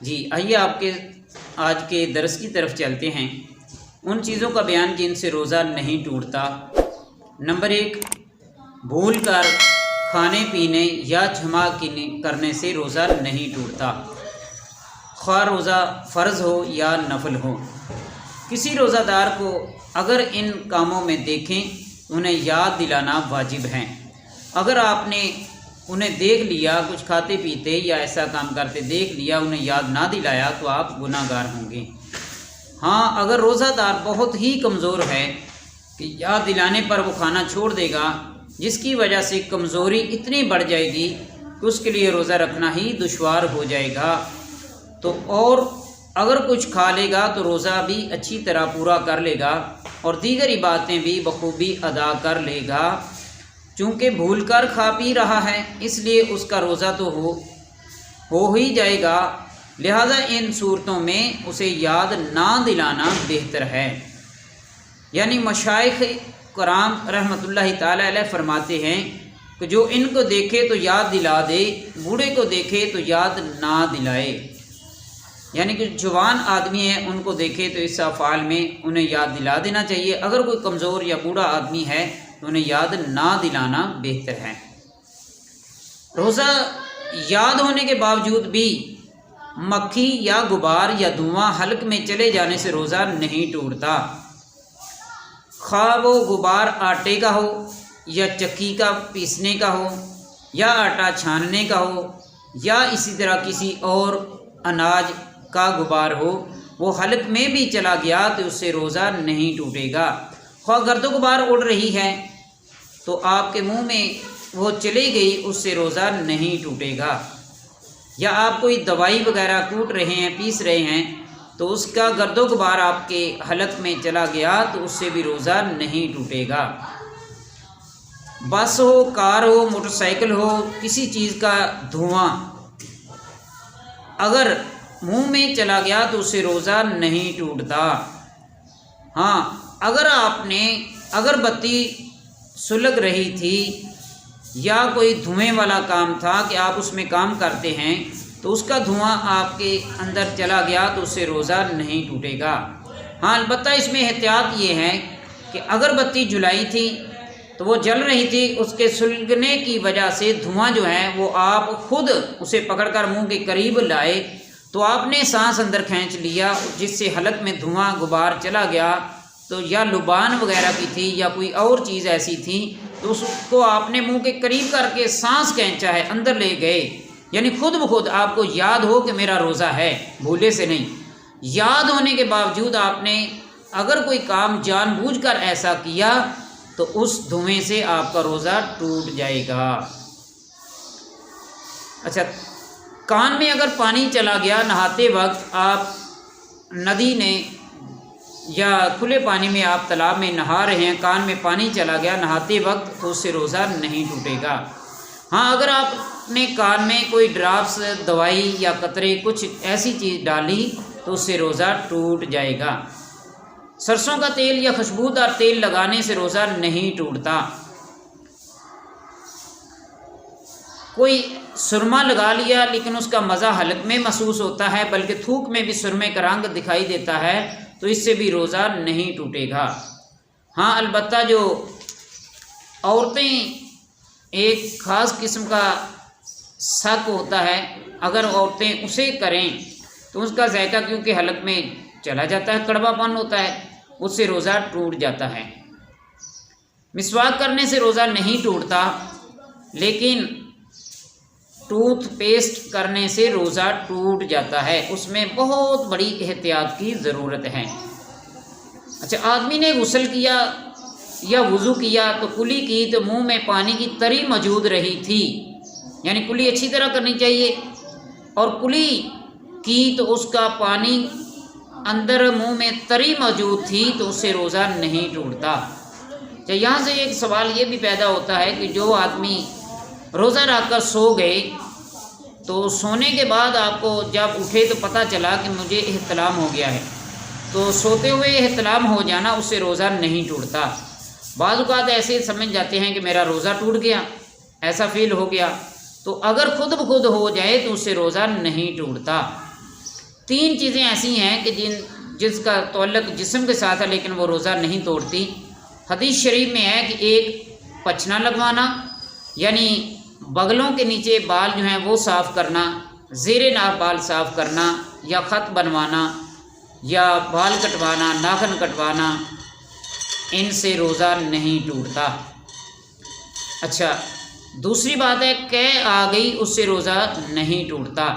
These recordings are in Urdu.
جی آئیے آپ کے آج کے درس کی طرف چلتے ہیں۔ ان چیزوں کا بیان جن سے روزہ نہیں ٹوٹتا۔ نمبر 1، بھول کر کھانے پینے یا جمع کرنے سے روزہ نہیں ٹوٹتا، خواہ روزہ فرض ہو یا نفل ہو۔ کسی روزہ دار کو اگر ان کاموں میں دیکھیں انہیں یاد دلانا واجب ہے۔ اگر آپ نے انہیں دیکھ لیا کچھ کھاتے پیتے یا ایسا کام کرتے دیکھ لیا، انہیں یاد نہ دلایا تو آپ گناہ گار ہوں گے۔ ہاں، اگر روزہ دار بہت ہی کمزور ہے کہ یاد دلانے پر وہ کھانا چھوڑ دے گا، جس کی وجہ سے کمزوری اتنی بڑھ جائے گی کہ اس کے لیے روزہ رکھنا ہی دشوار ہو جائے گا، تو اور اگر کچھ کھا لے گا تو روزہ بھی اچھی طرح پورا کر لے گا اور دیگر عبادتیں بھی بخوبی ادا کر لے گا۔ چونکہ بھول کر کھا پی رہا ہے اس لیے اس کا روزہ تو ہو ہی جائے گا، لہذا ان صورتوں میں اسے یاد نہ دلانا بہتر ہے۔ یعنی مشائخ کرام رحمۃ اللہ تعالی علیہ فرماتے ہیں کہ جو ان کو دیکھے تو یاد دلا دے، بوڑھے کو دیکھے تو یاد نہ دلائے۔ یعنی کہ جوان آدمی ہیں ان کو دیکھے تو اس افعال میں انہیں یاد دلا دینا چاہیے، اگر کوئی کمزور یا بوڑھا آدمی ہے تو انہیں یاد نہ دلانا بہتر ہے۔ روزہ یاد ہونے کے باوجود بھی مکھی یا غبار یا دھواں حلق میں چلے جانے سے روزہ نہیں ٹوٹتا، خواہ وہ غبار آٹے کا ہو یا چکی کا پیسنے کا ہو یا آٹا چھاننے کا ہو یا اسی طرح کسی اور اناج کا غبار ہو، وہ حلق میں بھی چلا گیا تو اس سے روزہ نہیں ٹوٹے گا۔ خواہ گرد و غبار اڑ رہی ہے تو آپ کے منہ میں وہ چلی گئی، اس سے روزہ نہیں ٹوٹے گا۔ یا آپ کوئی دوائی وغیرہ کوٹ رہے ہیں، پیس رہے ہیں، تو اس کا گرد و غبار آپ کے حلق میں چلا گیا تو اس سے بھی روزہ نہیں ٹوٹے گا۔ بس ہو، کار ہو، موٹر سائیکل ہو، کسی چیز کا دھواں اگر منہ میں چلا گیا تو اس سے روزہ نہیں ٹوٹتا۔ ہاں، اگر آپ نے اگربتی سلگ رہی تھی یا کوئی دھوئیں والا کام تھا کہ آپ اس میں کام کرتے ہیں تو اس کا دھواں آپ کے اندر چلا گیا تو اس سے روزہ نہیں ٹوٹے گا۔ ہاں، البتہ اس میں احتیاط یہ ہے کہ اگربتی جلائی تھی تو وہ جل رہی تھی، اس کے سلگنے کی وجہ سے دھواں جو ہے وہ آپ خود اسے پکڑ کر منہ کے قریب لائے تو آپ نے سانس اندر کھینچ لیا، جس سے حلق میں دھواں غبار چلا گیا، تو یا لبان وغیرہ کی تھی یا کوئی اور چیز ایسی تھی تو اس کو آپ نے منہ کے قریب کر کے سانس کھینچا ہے، اندر لے گئے، یعنی خود بخود آپ کو یاد ہو کہ میرا روزہ ہے، بھولے سے نہیں۔ یاد ہونے کے باوجود آپ نے اگر کوئی کام جان بوجھ کر ایسا کیا تو اس دھوئیں سے آپ کا روزہ ٹوٹ جائے گا۔ اچھا، کان میں اگر پانی چلا گیا نہاتے وقت، آپ ندی نے یا کھلے پانی میں آپ تالاب میں نہا رہے ہیں، کان میں پانی چلا گیا نہاتے وقت تو اس سے روزہ نہیں ٹوٹے گا۔ ہاں، اگر آپ نے کان میں کوئی ڈراپس، دوائی یا قطرے کچھ ایسی چیز ڈالی تو اس سے روزہ ٹوٹ جائے گا۔ سرسوں کا تیل یا خوشبودار تیل لگانے سے روزہ نہیں ٹوٹتا۔ کوئی سرما لگا لیا لیکن اس کا مزہ حلق میں محسوس ہوتا ہے، بلکہ تھوک میں بھی سرمے کا رنگ دکھائی دیتا ہے تو اس سے بھی روزہ نہیں ٹوٹے گا۔ ہاں، البتہ جو عورتیں ایک خاص قسم کا شک ہوتا ہے، اگر عورتیں اسے کریں تو اس کا ذائقہ کیونکہ حلق میں چلا جاتا ہے، کڑوا پن ہوتا ہے، اس سے روزہ ٹوٹ جاتا ہے۔ مسواک کرنے سے روزہ نہیں ٹوٹتا، لیکن ٹوتھ پیسٹ کرنے سے روزہ ٹوٹ جاتا ہے، اس میں بہت بڑی احتیاط کی ضرورت ہے۔ اچھا، آدمی نے غسل کیا یا وضو کیا تو کلی کی تو منہ میں پانی کی تری موجود رہی تھی، یعنی کلی اچھی طرح کرنی چاہیے، اور کلی کی تو اس کا پانی اندر منہ میں تری موجود تھی تو اس سے روزہ نہیں ٹوٹتا۔ اچھا، یہاں سے ایک سوال یہ بھی پیدا ہوتا ہے کہ جو آدمی روزہ رکھ کر سو گئے تو سونے کے بعد آپ کو جب اٹھے تو پتہ چلا کہ مجھے احتلام ہو گیا ہے، تو سوتے ہوئے احتلام ہو جانا اس سے روزہ نہیں ٹوٹتا۔ بعض اوقات ایسے سمجھ جاتے ہیں کہ میرا روزہ ٹوٹ گیا، ایسا فیل ہو گیا، تو اگر خود بخود ہو جائے تو اس سے روزہ نہیں ٹوٹتا۔ 3 چیزیں ایسی ہیں کہ جس کا تعلق جسم کے ساتھ ہے لیکن وہ روزہ نہیں توڑتی۔ حدیث شریف میں ہے کہ ایک پچھنا لگوانا، یعنی بغلوں کے نیچے بال جو ہیں وہ صاف کرنا، زیر ناف بال صاف کرنا، یا خط بنوانا، یا بال کٹوانا، ناخن کٹوانا، ان سے روزہ نہیں ٹوٹتا۔ اچھا، دوسری بات ہے کہ آ گئی اس سے روزہ نہیں ٹوٹتا۔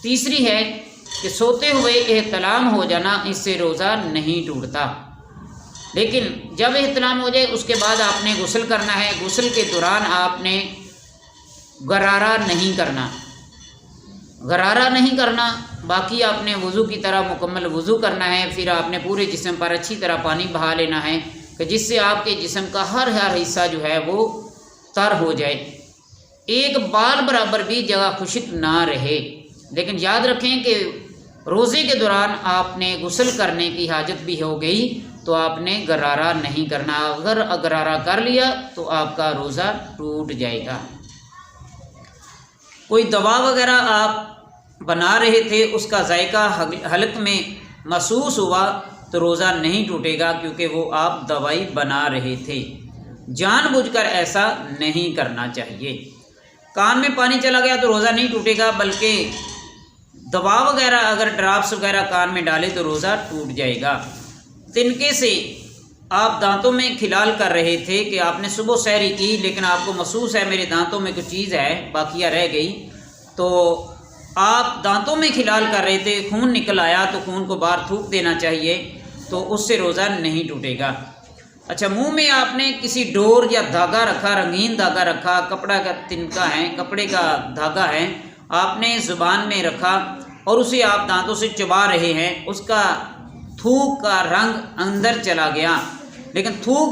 تیسری ہے کہ سوتے ہوئے احتلام ہو جانا، اس سے روزہ نہیں ٹوٹتا۔ لیکن جب احتلام ہو جائے اس کے بعد آپ نے غسل کرنا ہے، غسل کے دوران آپ نے غرارہ نہیں کرنا، غرارہ نہیں کرنا، باقی آپ نے وضو کی طرح مکمل وضو کرنا ہے۔ پھر آپ نے پورے جسم پر اچھی طرح پانی بہا لینا ہے کہ جس سے آپ کے جسم کا ہر حصہ جو ہے وہ تر ہو جائے، ایک بال برابر بھی جگہ خشک نہ رہے۔ لیکن یاد رکھیں کہ روزے کے دوران آپ نے غسل کرنے کی حاجت بھی ہو گئی تو آپ نے غرارہ نہیں کرنا، اگر غرارہ کر لیا تو آپ کا روزہ ٹوٹ جائے گا۔ کوئی دوا وغیرہ آپ بنا رہے تھے، اس کا ذائقہ حلق میں محسوس ہوا تو روزہ نہیں ٹوٹے گا، کیونکہ وہ آپ دوائی بنا رہے تھے۔ جان بوجھ کر ایسا نہیں کرنا چاہیے۔ کان میں پانی چلا گیا تو روزہ نہیں ٹوٹے گا، بلکہ دوا وغیرہ اگر ڈراپس وغیرہ کان میں ڈالے تو روزہ ٹوٹ جائے گا۔ تنکے سے آپ دانتوں میں کھلال کر رہے تھے کہ آپ نے صبح سحری کی لیکن آپ کو محسوس ہے میرے دانتوں میں کچھ چیز ہے باقیہ رہ گئی، تو آپ دانتوں میں کھلال کر رہے تھے، خون نکل آیا تو خون کو باہر تھوک دینا چاہیے، تو اس سے روزہ نہیں ٹوٹے گا۔ اچھا، منہ میں آپ نے کسی ڈور یا دھاگا رکھا، رنگین دھاگا رکھا، کپڑا کا تنکا ہے، کپڑے کا دھاگا ہے، آپ نے زبان میں رکھا اور اسے آپ دانتوں سے چبا رہے ہیں، اس کا تھوک کا رنگ اندر چلا گیا، لیکن تھوک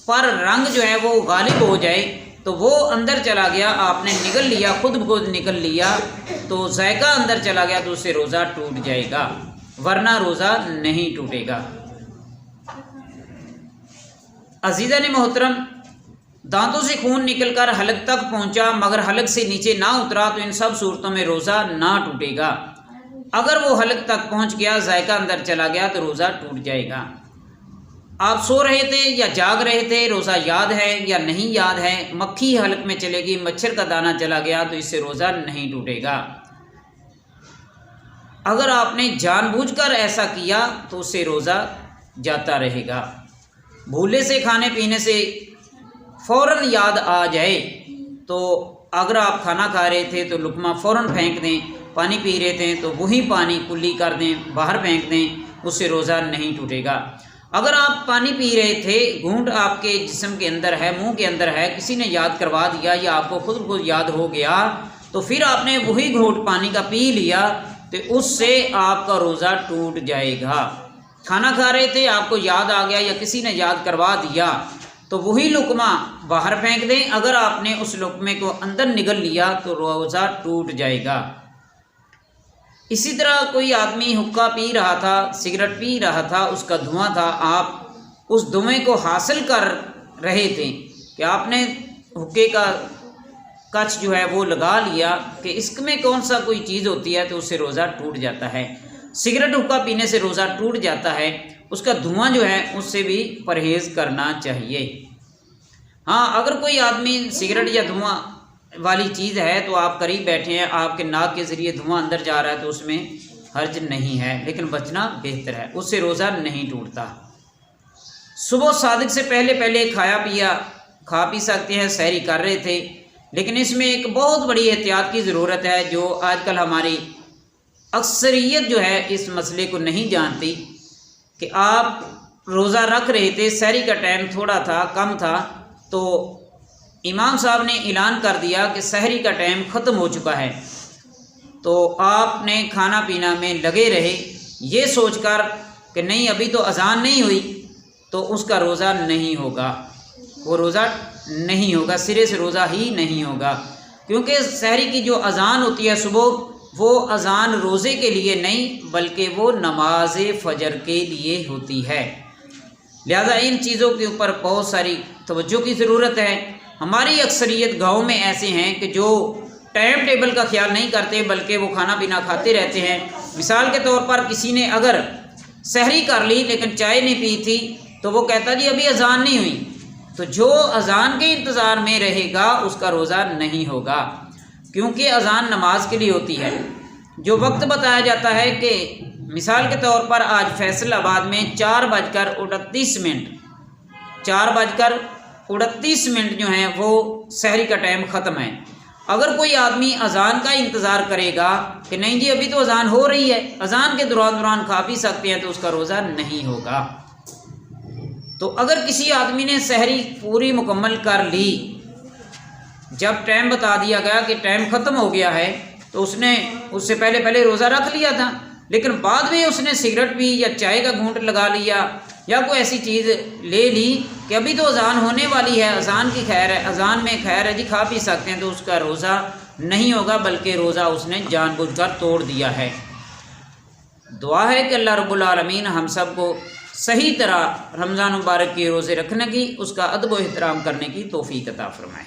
پر رنگ جو ہے وہ غالب ہو جائے تو وہ اندر چلا گیا، آپ نے نگل لیا، خود بخود نگل لیا تو ذائقہ اندر چلا گیا تو اس سے روزہ ٹوٹ جائے گا، ورنہ روزہ نہیں ٹوٹے گا۔ عزیزان محترم، دانتوں سے خون نکل کر حلق تک پہنچا مگر حلق سے نیچے نہ اترا تو ان سب صورتوں میں روزہ نہ ٹوٹے گا۔ اگر وہ حلق تک پہنچ گیا، ذائقہ اندر چلا گیا تو روزہ ٹوٹ جائے گا۔ آپ سو رہے تھے یا جاگ رہے تھے، روزہ یاد ہے یا نہیں یاد ہے، مکھی حلق میں چلے گی، مچھر کا دانہ چلا گیا تو اس سے روزہ نہیں ٹوٹے گا۔ اگر آپ نے جان بوجھ کر ایسا کیا تو اس سے روزہ جاتا رہے گا۔ بھولے سے کھانے پینے سے فوراً یاد آ جائے تو اگر آپ کھانا کھا رہے تھے تو لقمہ فوراً پھینک دیں، پانی پی رہے تھے تو وہی پانی کلی کر دیں، باہر پھینک دیں، اس سے روزہ نہیں ٹوٹے گا۔ اگر آپ پانی پی رہے تھے، گھونٹ آپ کے جسم کے اندر ہے، منہ کے اندر ہے، کسی نے یاد کروا دیا یا آپ کو خود یاد ہو گیا تو پھر آپ نے وہی گھونٹ پانی کا پی لیا تو اس سے آپ کا روزہ ٹوٹ جائے گا۔ کھانا کھا رہے تھے، آپ کو یاد آ گیا یا کسی نے یاد کروا دیا تو وہی لقمہ باہر پھینک دیں، اگر آپ نے اس لقمے کو اندر نگل لیا تو روزہ ٹوٹ جائے گا۔ اسی طرح کوئی آدمی حقہ پی رہا تھا، سگریٹ پی رہا تھا، اس کا دھواں تھا، آپ اس دھوئیں کو حاصل کر رہے تھے کہ آپ نے حقے کا کچ جو ہے وہ لگا لیا کہ اس میں کون سا کوئی چیز ہوتی ہے تو اس سے روزہ ٹوٹ جاتا ہے۔ سگریٹ حقہ پینے سے روزہ ٹوٹ جاتا ہے، اس کا دھواں جو ہے اس سے بھی پرہیز کرنا چاہیے۔ ہاں، اگر کوئی آدمی سگریٹ یا دھواں والی چیز ہے تو آپ قریب بیٹھے ہیں، آپ کے ناک کے ذریعے دھواں اندر جا رہا ہے تو اس میں حرج نہیں ہے، لیکن بچنا بہتر ہے، اس سے روزہ نہیں ٹوٹتا۔ صبح صادق سے پہلے کھا پی سکتے ہیں، سحری کر رہے تھے، لیکن اس میں ایک بہت بڑی احتیاط کی ضرورت ہے جو آج کل ہماری اکثریت جو ہے اس مسئلے کو نہیں جانتی کہ آپ روزہ رکھ رہے تھے، سحری کا ٹائم تھوڑا تھا، کم تھا، تو امام صاحب نے اعلان کر دیا کہ سحری کا ٹائم ختم ہو چکا ہے، تو آپ نے کھانا پینا میں لگے رہے یہ سوچ کر کہ نہیں ابھی تو اذان نہیں ہوئی، تو اس کا روزہ نہیں ہوگا، وہ روزہ نہیں ہوگا، سرے سے روزہ ہی نہیں ہوگا، کیونکہ سحری کی جو اذان ہوتی ہے صبح، وہ اذان روزے کے لیے نہیں بلکہ وہ نماز فجر کے لیے ہوتی ہے، لہذا ان چیزوں کے اوپر بہت ساری توجہ کی ضرورت ہے۔ ہماری اکثریت گاؤں میں ایسے ہیں کہ جو ٹائم ٹیبل کا خیال نہیں کرتے بلکہ وہ کھانا پینا کھاتے رہتے ہیں، مثال کے طور پر کسی نے اگر سحری کر لی لیکن چائے نہیں پی تھی تو وہ کہتا جی ابھی اذان نہیں ہوئی، تو جو اذان کے انتظار میں رہے گا اس کا روزہ نہیں ہوگا، کیونکہ اذان نماز کے لیے ہوتی ہے۔ جو وقت بتایا جاتا ہے کہ مثال کے طور پر آج فیصل آباد میں 4:38 4:38 جو ہیں وہ سحری کا ٹائم ختم ہے۔ اگر کوئی آدمی اذان کا انتظار کرے گا کہ نہیں جی ابھی تو اذان ہو رہی ہے، اذان کے دوران کھا پی سکتے ہیں، تو اس کا روزہ نہیں ہوگا۔ تو اگر کسی آدمی نے سحری پوری مکمل کر لی، جب ٹائم بتا دیا گیا کہ ٹائم ختم ہو گیا ہے تو اس نے اس سے پہلے روزہ رکھ لیا تھا، لیکن بعد میں اس نے سگریٹ پی یا چائے کا گھونٹ لگا لیا یا کوئی ایسی چیز لے لی کہ ابھی تو اذان ہونے والی ہے، اذان کی خیر ہے، اذان میں خیر ہے جی کھا پی سکتے ہیں، تو اس کا روزہ نہیں ہوگا، بلکہ روزہ اس نے جان بوجھ کر توڑ دیا ہے۔ دعا ہے کہ اللہ رب العالمین ہم سب کو صحیح طرح رمضان مبارک کے روزے رکھنے کی، اس کا ادب و احترام کرنے کی توفیق عطا فرمائے۔